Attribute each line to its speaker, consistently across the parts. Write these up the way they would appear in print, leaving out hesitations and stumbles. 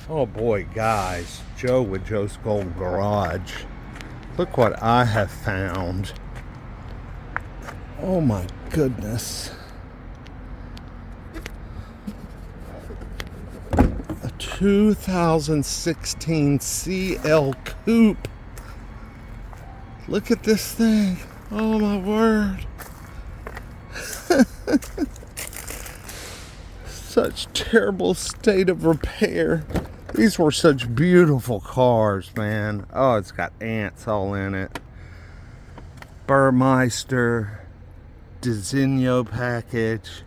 Speaker 1: Oh boy, guys, Joe with Joe's Gold Garage. Look what I have found. Oh my goodness. A 2016 CL coupe. Look at this thing. Oh my word. Such terrible state of repair. These were such beautiful cars, man. Oh, it's got ants all in it. Burmeister, Designo package.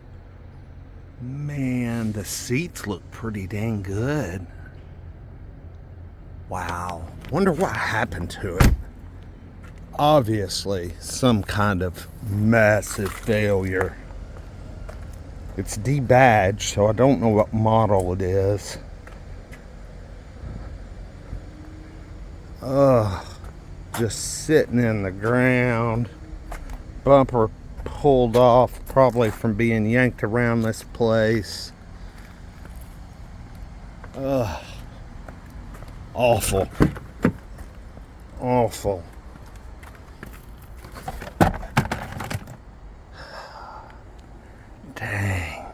Speaker 1: Man, the seats look pretty dang good. Wow. Wonder what happened to it. Obviously, some kind of massive failure. It's debadged, so I don't know what model it is. Just sitting in the ground. Bumper pulled off, probably from being yanked around this place. Awful. Awful. Dang.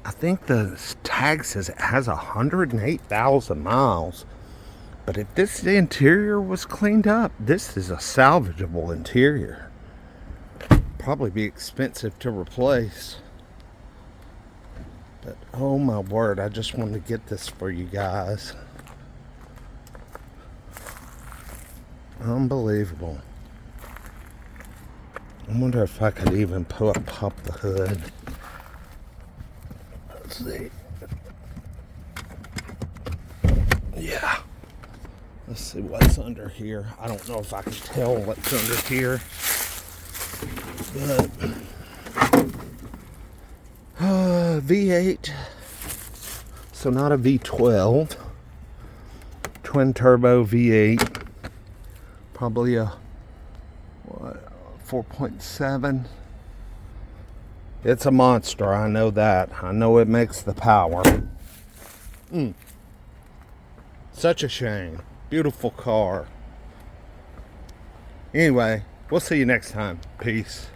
Speaker 1: I think the tag says it has 108,000 miles. But if this interior was cleaned up, this is a salvageable interior. Probably be expensive to replace. But oh my word, I just wanted to get this for you guys. Unbelievable. I wonder if I could even pop the hood. Let's see. Yeah. Let's see what's under here. I don't know if I can tell what's under here. But V8. So not a V12. Twin turbo V8. Probably a 4.7. It's a monster, I know that. I know it makes the power. Such a shame. Beautiful car. Anyway, we'll see you next time. Peace.